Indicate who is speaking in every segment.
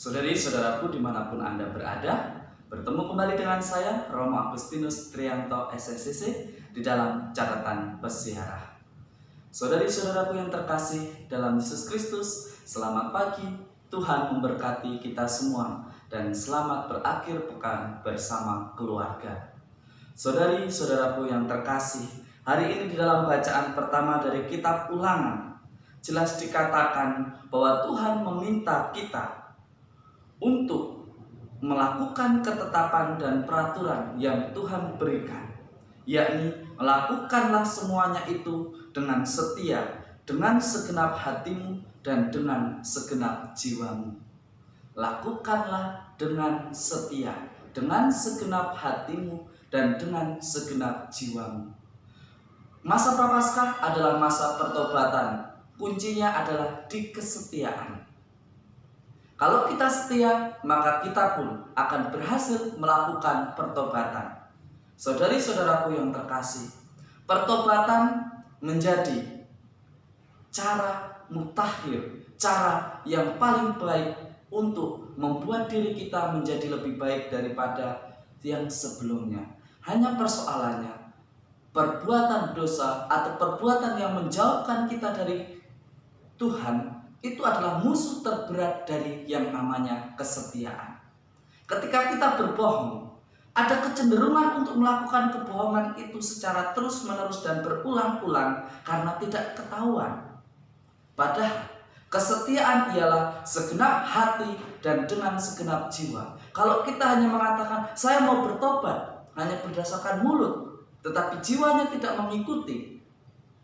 Speaker 1: Saudari-saudaraku dimanapun Anda berada, bertemu kembali dengan saya, Romo Agustinus Trianto SSCC, di dalam catatan pesiarah. Saudari-saudaraku yang terkasih dalam Yesus Kristus, selamat pagi, Tuhan memberkati kita semua, dan selamat berakhir pekan bersama keluarga. Saudari-saudaraku yang terkasih, hari ini di dalam bacaan pertama dari kitab Ulangan, jelas dikatakan bahwa Tuhan meminta kita untuk melakukan ketetapan dan peraturan yang Tuhan berikan, yakni melakukanlah semuanya itu dengan setia, dengan segenap hatimu dan dengan segenap jiwamu. Lakukanlah dengan setia, dengan segenap hatimu dan dengan segenap jiwamu. Masa Prapaskah adalah masa pertobatan. Kuncinya adalah di kesetiaan. Kalau kita setia, maka kita pun akan berhasil melakukan pertobatan. Saudari-saudaraku yang terkasih, pertobatan menjadi cara mutakhir, cara yang paling baik untuk membuat diri kita menjadi lebih baik daripada yang sebelumnya. Hanya persoalannya, perbuatan dosa atau perbuatan yang menjauhkan kita dari Tuhan itu adalah musuh terberat dari yang namanya kesetiaan. Ketika kita berbohong, ada kecenderungan untuk melakukan kebohongan itu secara terus-menerus dan berulang-ulang karena tidak ketahuan. Padahal kesetiaan ialah segenap hati dan dengan segenap jiwa. Kalau kita hanya mengatakan saya mau bertobat hanya berdasarkan mulut, tetapi jiwanya tidak mengikuti,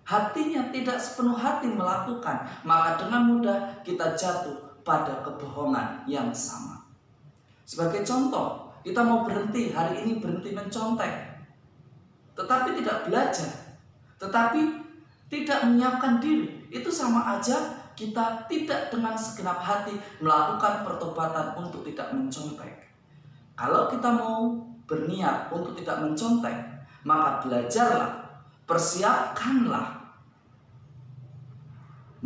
Speaker 1: hatinya tidak sepenuh hati melakukan, maka dengan mudah kita jatuh pada kebohongan yang sama. Sebagai contoh, kita mau berhenti, hari ini berhenti mencontek, tetapi tidak belajar, tetapi tidak menyiapkan diri, itu sama aja kita tidak dengan segenap hati melakukan pertobatan untuk tidak mencontek. Kalau kita mau berniat untuk tidak mencontek, maka belajarlah, persiapkanlah.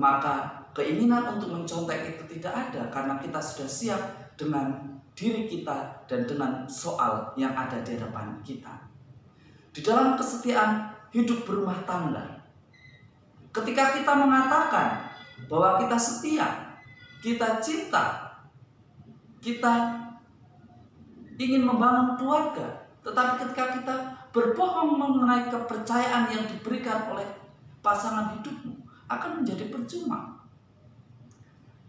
Speaker 1: Maka keinginan untuk mencontek itu tidak ada karena kita sudah siap dengan diri kita dan dengan soal yang ada di hadapan kita. Di dalam kesetiaan hidup berumah tangga, ketika kita mengatakan bahwa kita setia, kita cinta, kita ingin membangun keluarga, tetapi ketika kita berbohong mengenai kepercayaan yang diberikan oleh pasangan hidupmu, akan menjadi percuma.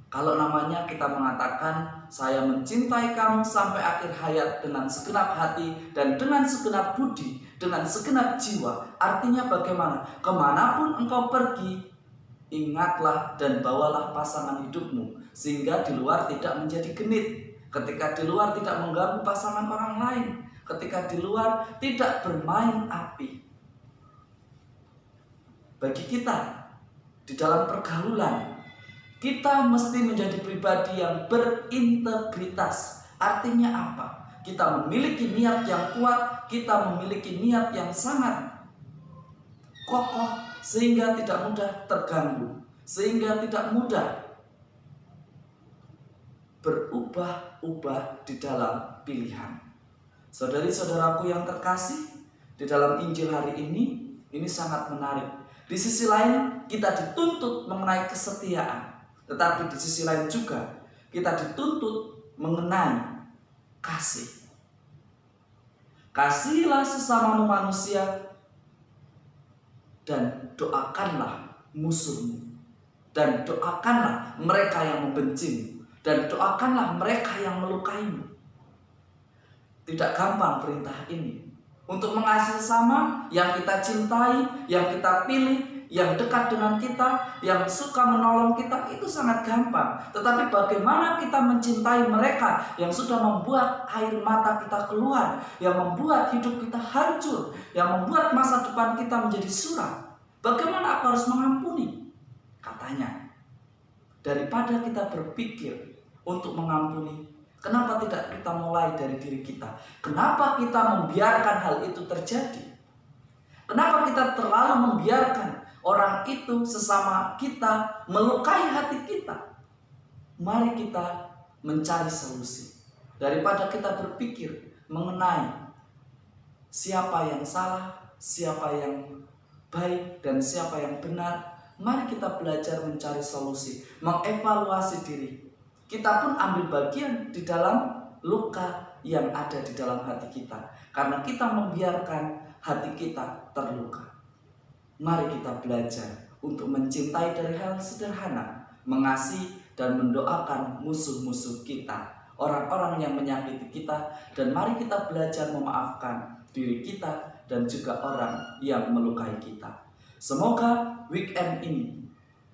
Speaker 1: Kalau namanya kita mengatakan saya mencintai kamu sampai akhir hayat dengan segenap hati dan dengan segenap budi, dengan segenap jiwa, artinya bagaimana? Kemanapun engkau pergi, ingatlah dan bawalah pasangan hidupmu, sehingga di luar tidak menjadi genit, ketika di luar tidak mengganggu pasangan orang lain, ketika di luar tidak bermain api. Bagi kita, di dalam pergaulan, kita mesti menjadi pribadi yang berintegritas. Artinya apa? Kita memiliki niat yang kuat, kita memiliki niat yang sangat kokoh, sehingga tidak mudah terganggu, sehingga tidak mudah berubah-ubah di dalam pilihan. Saudari-saudaraku yang terkasih, di dalam Injil hari ini sangat menarik. Di sisi lain kita dituntut mengenai kesetiaan, tetapi di sisi lain juga kita dituntut mengenai kasih. Kasihilah sesamamu manusia dan doakanlah musuhmu, dan doakanlah mereka yang membencimu, dan doakanlah mereka yang melukaimu. Tidak gampang perintah ini. Untuk mengasihi sesama yang kita cintai, yang kita pilih, yang dekat dengan kita, yang suka menolong kita, itu sangat gampang. Tetapi bagaimana kita mencintai mereka yang sudah membuat air mata kita keluar, yang membuat hidup kita hancur, yang membuat masa depan kita menjadi suram? Bagaimana aku harus mengampuni? Katanya, daripada kita berpikir untuk mengampuni, kenapa tidak kita mulai dari diri kita? Kenapa kita membiarkan hal itu terjadi? Kenapa kita terlalu membiarkan orang itu sesama kita melukai hati kita? Mari kita mencari solusi. Daripada kita berpikir mengenai siapa yang salah, siapa yang baik, dan siapa yang benar, mari kita belajar mencari solusi, mengevaluasi diri. Kita pun ambil bagian di dalam luka yang ada di dalam hati kita, karena kita membiarkan hati kita terluka. Mari kita belajar untuk mencintai dari hal sederhana, mengasihi dan mendoakan musuh-musuh kita, orang-orang yang menyakiti kita, dan mari kita belajar memaafkan diri kita dan juga orang yang melukai kita. Semoga weekend ini,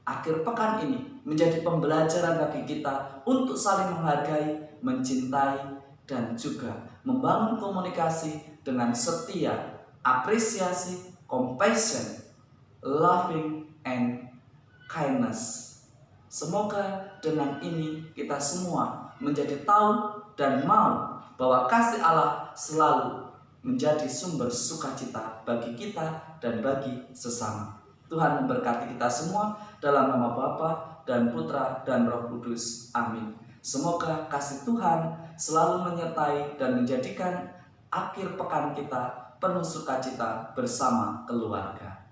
Speaker 1: akhir pekan ini, menjadi pembelajaran bagi kita untuk saling menghargai, mencintai, dan juga membangun komunikasi dengan setia, apresiasi, compassion, loving, and kindness. Semoga dengan ini kita semua menjadi tahu dan mau bahwa kasih Allah selalu menjadi sumber sukacita bagi kita dan bagi sesama. Tuhan memberkati kita semua dalam nama Bapa dan Putra dan Roh Kudus. Amin. Semoga kasih Tuhan selalu menyertai dan menjadikan akhir pekan kita penuh sukacita bersama keluarga.